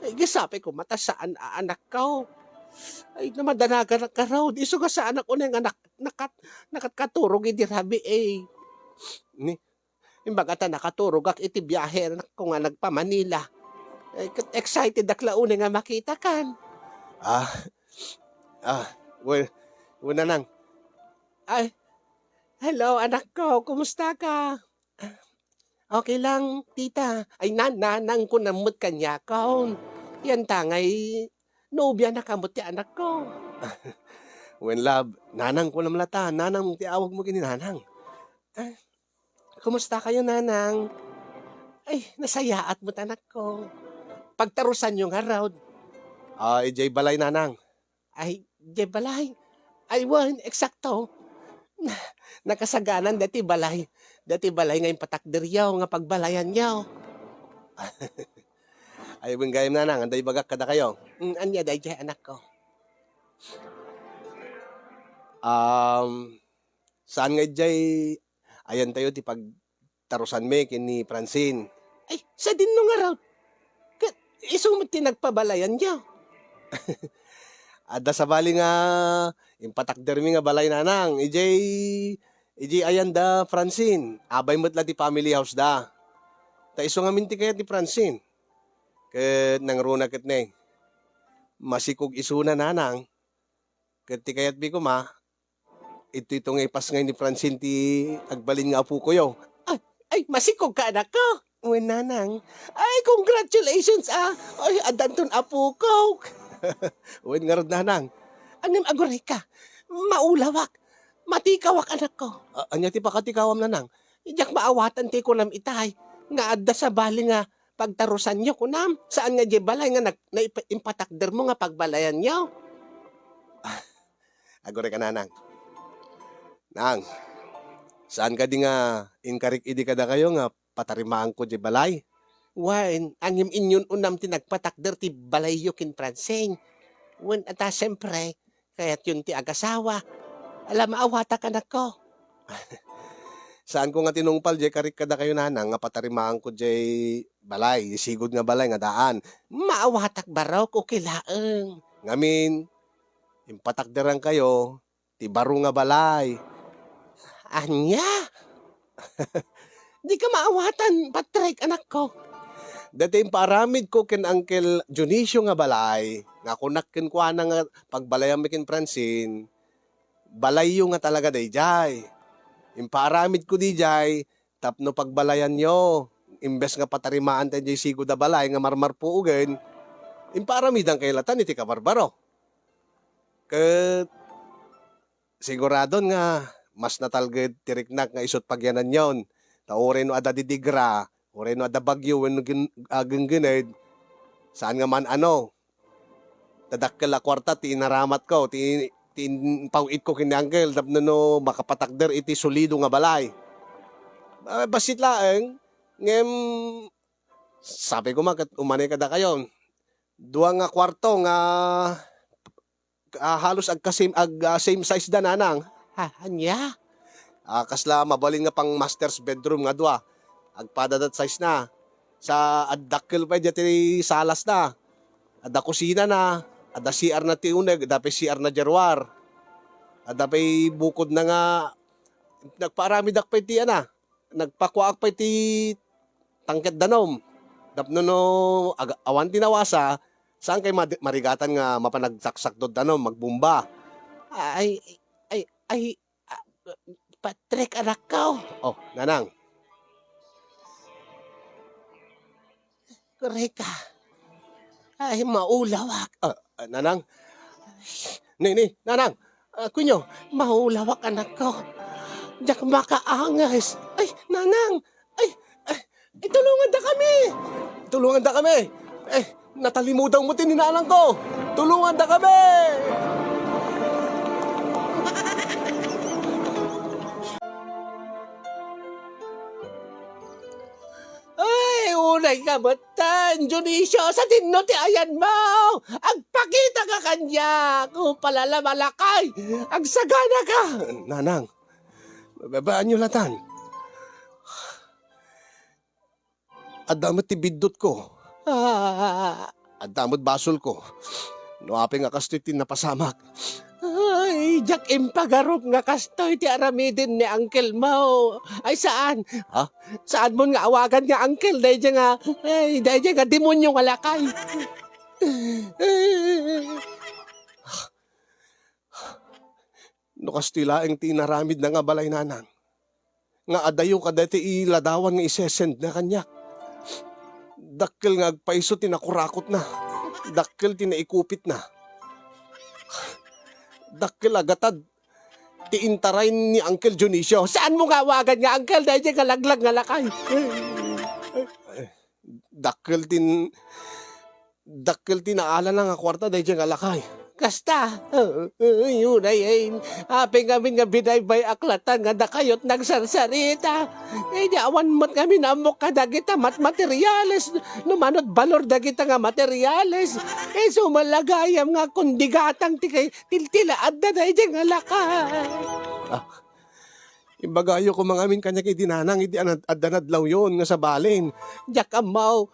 Gisapi ko mata saan anak ko. Ay namadanagan ka raw. Iso ka sa anak ko na yung anak nakatkaturog idi rabi Imbaga ta nakaturog ak iti biyahe anak ko nga nagpa Manila. Excited ak launa nga makita kan. Ah, ah, well, nanang. Ay, hello anak ko, kumusta ka? Okay lang, tita. Ay, nanang ko namot kanya kaon. Yan tangay, nobya na kamot ti anak ko. When love, nanang ko naman lata. Nanang, tiawag mo kini nanang. Kumusta kayo, nanang? Ay, nasayaat mo anak ko. Pagtarusan yung araw. EJ Balay nanang. Ay, di balay. Ay, wan, eksakto. Nakasaganan dati balay. Dati balay ngayong patakderyaw nga pagbalayan yaw. Ay, gayam nanang, anday bagak kada kayo. Anya day anak ko. Saan nga jay, ayan tayo ti pagtarusan me kini Francine. Ay, sa din nung araw. Isumot tinagpabalayan yaw. Ada sa bali nga, impatakder mi nga balay nanang. EJ ayan da Francine. Abay mo't la ti family house da. Ta iso nga minti kaya ti Francine. Ket nangruna ket ne. Masikog isuna nanang. Ket ti kayat bi ko ma. Ito nga ipas ngay ni Francine ti agbalin nga apu ko yo. Ay, masikog ka anak ko. Uy, nanang. Ay, congratulations Ay, adanton apo ko. Uwin nga rod nanang. Anong agoray ka? Maulawak. Matikawak anak ko. Anya ti pakatikawam nanang. Iyak maawatan ti ko nam itay. Nga adda sa bali nga pagtarusan nyo kunam. Saan nga di balay nga impatakder mo nga pagbalayan nyo? Agore ka nanang. Nang, saan ka di nga inkarik idi kada kayo nga patarimaan ko di balay? Wan, angim inyon unam ti nagpatakder ti balay yu kin Francine. Wan, ata siyempre, kaya't yun ti agasawa. Alam, maawata ka anak ko. Saan ko nga tinungpal di karik kada kayo nanang nga patarimaan ko di balay, sigod nga balay nga daan. Maawatak baraw ko kilaeng. Ngamin, impatakderan kayo, ti baro nga balay. Anya? Di ka maawatan, Patrick, anak ko. Dati paramid ko ken Uncle Junicio nga balay, nga kunak ken kwa na nga pagbalayan mi ken Francine, balay yung nga talaga dayjay. Imparamid ko di jay, tapno pagbalayan nyo, imbes nga patarimaan tayo jay sigo da balay, nga marmar po ugen, imparamidang kailatan iti kabarbaro. Ket, siguradon nga, mas natalged tiriknak nga isot pagyanan yon. Taore no ada didigra, ore no ada bagyo, when agenggened, saan nga man ano, tadakkel a kwarta, ti inaramat ko, ti pawit ko kinangkel, tapno no makapatakder iti solido nga balay. Basit laeng, ngem, sabi ko man, umanay kada kayo, duwa nga kwarto nga, halos same size da nanang. Anya? Kasla mabalin nga pang master's bedroom nga dua. Agpadadat size na. Sa addakkel pa dyan salas na. Ada kusina na. Ada CR na tiuneg. Ada pa CR na jerwar. Ada pa bukod na nga. Nagparamidak pa iti ana. Nagpakuak pa iti tangket danom. Dapno no awan tinawasa. Saan kay marigatan nga mapanagsaksak do danom magbumba. Ay, Patrick, anak ko. Oh, nanang. Reka. Ay, maulawak. Nanang. Nanang. Kunyo, maulawak anak ko. Diyak makaangas. Ay, nanang. Ay, tulungan da kami. Tulungan da kami. Natalimutan mo tininanang ko. Tulungan da kami. Ay, unay kabatan, Junicio, sa tinno ti ayan mo. Agpakita ka kanya, kung palala malakay, agsagana ka. Nanang, babaan nyo latan. Adamot ti bidot ko. Adamot basol ko. No apeng akastoy ti napasamak. Ay, Ay, Jack impagarop nga kastoy ti aramidin ni Uncle Mau. Ay, saan? Ha? Saan mo nga awagan nga Uncle? Dahil nga demonyo nga lakay. No kastilaeng tinaramid na nga balay nanang. Nga adayo ka dati iladawan nga isesend na kanyak. Dakkel nga agpaiso tinakurakot na. Dakkel tinaikupit na. Dakkel agatad ti intaray ni Uncle Dionisio. Saan mo nga awagan nga Uncle? Dahil nga laglag nga lakay. Dakkel tinaala na nga kwarta dahil nga lakay. Kasta, yun ay, happy kami nga binaybay aklatan nga nakayot nagsarsarita. Di awan mat kami na amok ka dagita materyales, numanot balor dagita nga materyales. Sumalagayam nga kundigatang tiltilaad na dahil nga lakay. Imbagayo ko mga amin kanya kay dinanang, hindi adanadlaw yun nga sa balin. Diyak amaw,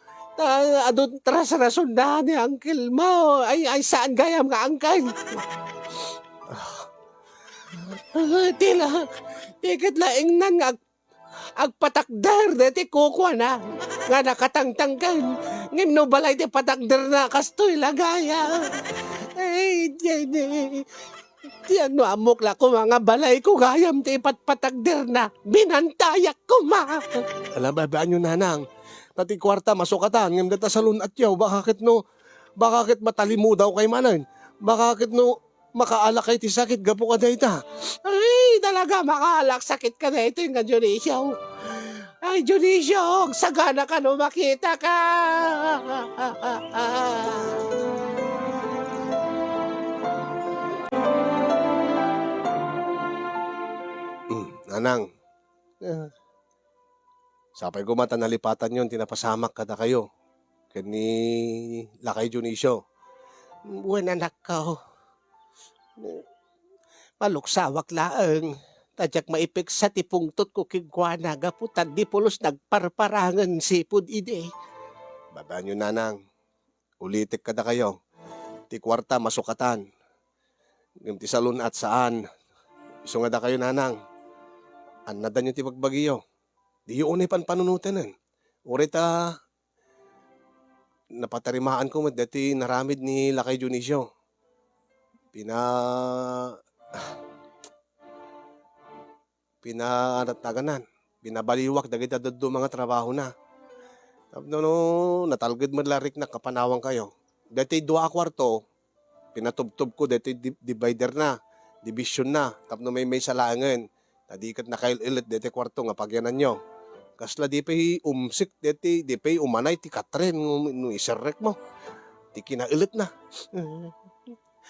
adun tras rasundahan ni Uncle Mo. Ay saan gayam nga Uncle? Tikit laing nan nga agpatakder deti kukwa na. Nga nakatangtangkan. Ngim no balay di patakder na kastoy lagaya. Ay, di ano amok la ko mga balay ko gayam ti patpatakder na. Binantayak ko ma. Alam ba nyo nanang? Tati kwarta masukatan, ngam data salon at yaw, bakit matalimu daw kay manan? Bakit no makaalak kay ti sakit gapo ka dayta? Ay, talaga makaalak sakit ka na ito yung Dionisio. Ay, Dionisio, sagana ka no makita ka. Nanang, sapay ko mata nalipatan yun, tinapasamak kada kayo. Kani Lakay Dionisio. Buwan anak ko. Maluksawak laang. Tadyak maipik sa tipungtot ko kigwana. Gaputan di pulos nagparparangan sipod ide. Baba nyo nanang, ulitik kada kayo. Ti kwarta masukatan. Ngam ti salon at saan. Iso nga da kayo nanang. Anadan nyo ti pagbagiyo. Di yun ay panunutan. Urita, napatarimaan ko dati naramid ni Lakay Dionisio. Pinanataganan. Binabaliwak dagiti adado mga trabaho na. Natalgad madlarik na kapanawang kayo. Dati 2 kwarto, pinatubtob ko dati divider na, division na. Tapno may salangan. Nadikat na kayo ilit dati kwarto nga pagyanan nyo. Kasla di pa'y umsik dati, di pa'y umanay ti katren no isarek mo. Ti kinailit na.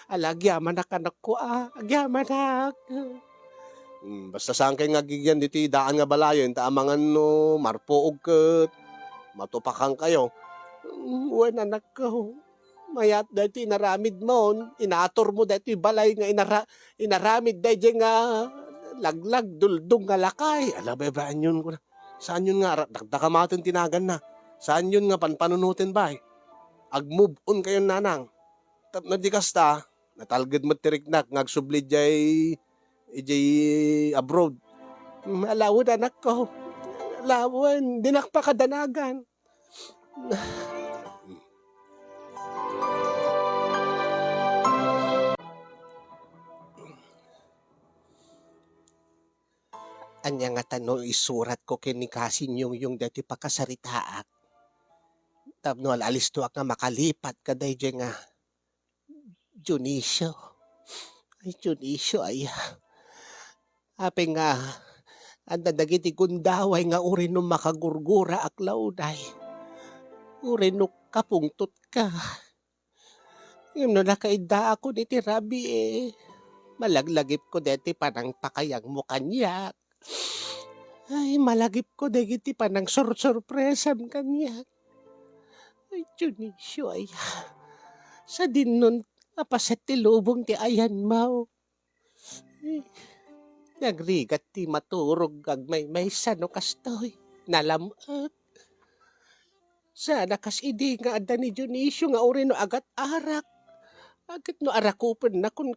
Alagyaman anak ko agyaman. Basta saan kayo nga gigyan diti daan nga balayon, taamangan no marpoog ket matupakan kayo. Buwan anak ko. Mayat dati inaramid mo, inator mo dati balay nga inaramid dati nga laglag duldong nga lakay. Alabebaan yun ko na. Saan yun nga, dagdakamatin tinagan na. Saan yun nga, panpanunutin ba eh? Ag-move on kayo nanang. Tapno di kasta, natalgad mo tiriknak, ngagsubli jay abroad. Alawon anak ko. Alawon, dinakpakadanagan. Anya nga tanong isurat ko kinikasin yung dati pakasaritaak. Tapno alalis to nga makalipat ka day nga. Dionisio. Ay, Dionisio ay. Ape nga, anda dagiti gundaway nga uri no makagurgura aklaw day. Uri no kapungtot ka. Yung no nakaida ako ni Tirabi Malaglagip ko deti panang pakayang mo kanyak. Ay, malagip ko dagiti panang surpresam kanyak. Ay, Dionisio ay. Sa din nun, apaset ti lubong ti ayan mo. Ay, nagrigat ti maturog may sano kastoy. Nalamot. Sana kas idi nga ada ni Dionisio nga uri no agat arak. Agad no arakupan na kun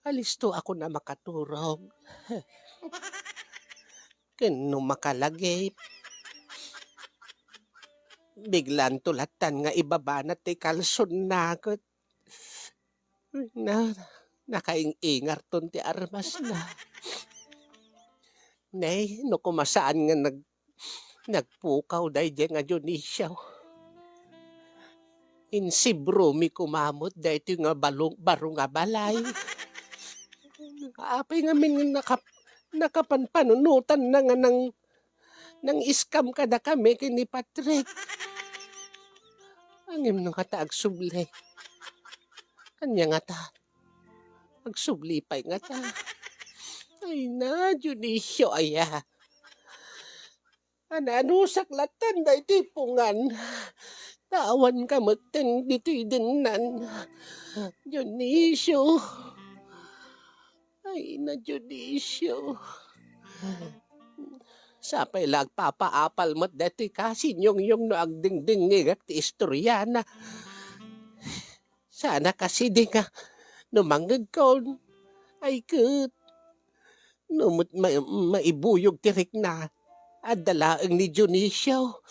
alisto ako na makaturog. Kano makalagip. Biglan tulatan nga ibaba na ti kalson nakot. Nakaingar ton ti armas na. Nay, no kumasaan nga nagpukaw day di nga Dionisio. Insibro mi kumamot day ito nga baro nga balay. Apay nga min nakapanpanunutan na nga nang iskam kada kami kini Patrick. Angim nang kata agsubli. Kanya nga ta. Agsubli pa'y nga ta. Ay na, Dionisio, aya. Ananusak latan da itipungan. Tawan ka matang dito'y dinan. Dionisio. Ay na, Dionisio. Sapay lag papaapal mat dati kasi yung no agding-ding at istoryana. Sana kasi di nga numanggag ko ay kat numot maibuyog tirik na at dalaang ni Dionisio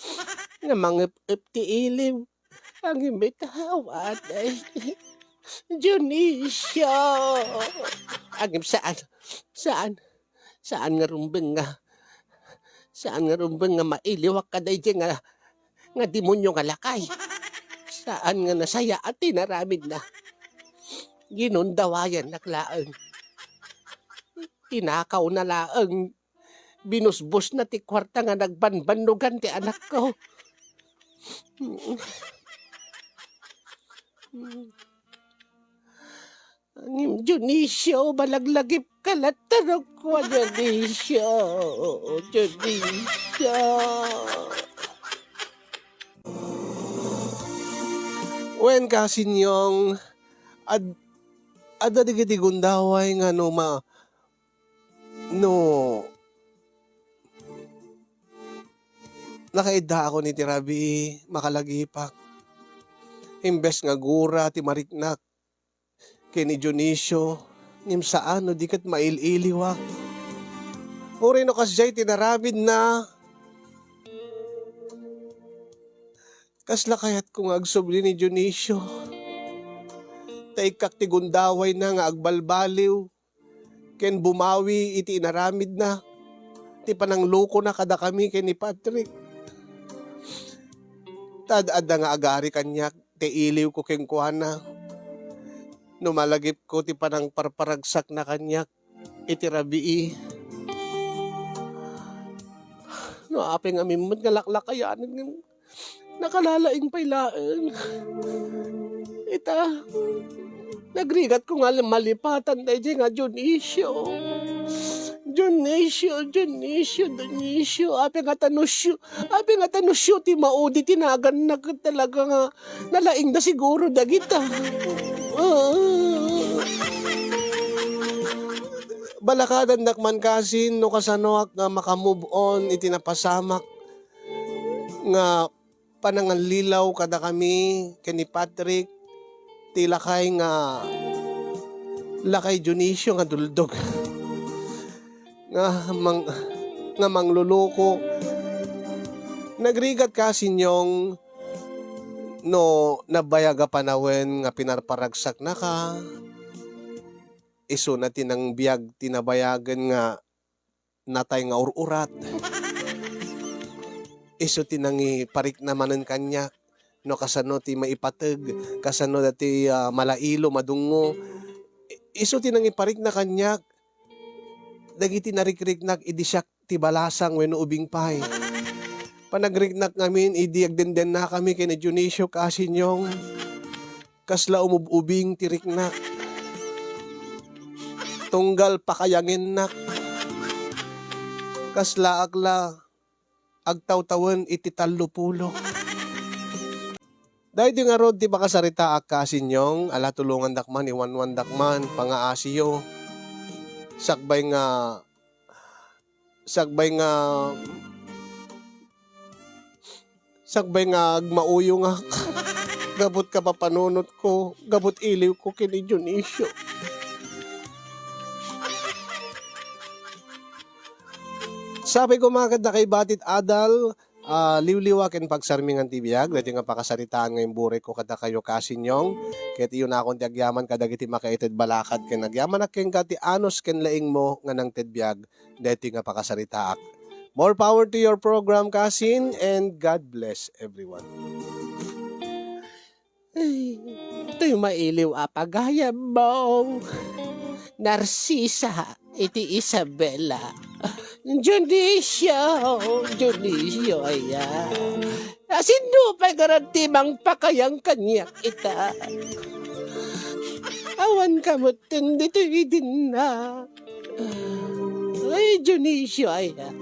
nga mga ti iliw ang imitawat ay Dionisio. Agim saan nga rumbeng nga mailiwak ka day nga demonyo nga lakay. Saan nga nasaya at tinaramid na. Ginundawayan naklaan. Tinakaw na laang. Binusbos na ti kwarta nga nagbanbanugan ti anak ko. Ang Dionisio, malaglagip ka latarok ko, Dionisio. Dionisio. Wen kasinyong adda digiti gundaway nga no nakaida ako ni Tirabi makalagipak. Imbes nga gura ti mariknak kini Dionisio nim saan no dikat maililiwa. Uri no kasjay tinaramid na kasla kayat kung agsubli ni Dionisio. Taikak ti gundaway na nga agbalbaliw. Ken bumawi iti inaramid na. Ti panangluko na kada kami ken ni Patrick. Tad-adda nga agari kanyak. Ti iliw ko ken kuana. Numalagip ko ti panang parparagsak na kanyak. Iti rabii. No apeng amimot nga laklakayanan nakalalaing pailaan. Ita, nagrigat ko nga malipatan tayo nga Dionisio. Ape nga tanusyo, ti maudi tinagan na talaga nga nalaing na siguro dagita. Balakadan nakman kasin no kasanoak nga makamove on itinapasamak nga pananganlilaw kada kami kani Patrick ti lakay Dionisio nga duldog nga mangluloko nagrigat kasi nyong no nabayaga panawen nga pinarparagsak na ka iso na tinang biyag tinabayagan nga natay nga ururat iso tinangi parik namanen kanya no kasano ti maipateg kasano dati malailo madungo iso tinangi parik na kanya dagiti narikrik idisyak ti balasang wenno ubing pay panagriknak ngamin idi agdenden na kami kay ni Dionisio kasinyong kasla umububing tiriknak tunggal pakayangin nak kasla agla agtaw-tawan iti 30. Dahil di nga rod ti bakasarita akasinyong ala tulungan dakman iwanwan dakman pangaasiyo sakbay nga agmauyo nga gabot ka papanunot ko gabot iliw ko kini Dionisio Sabi ko mga kada kay Batit Adal, liwliwakin pagsarmingan ti biyag, dati nga pakasaritaan ngayong burik ko kada kayo kasinyong, ket iyon na akong tiagyaman kada giti makaited balakad ken nagyaman na ken kati anos ken laing mo nga nang tedbiyag, dati nga pakasaritaak. More power to your program, Kasin, and God bless everyone. Ay, ito'y mailiw apagaya mo. Narcisa, iti Isabela. Dionisio, ayan. Sino pa garantimang pakayang kanya kita? Awan ka mo dito din na. Ay, Dionisio, ayan.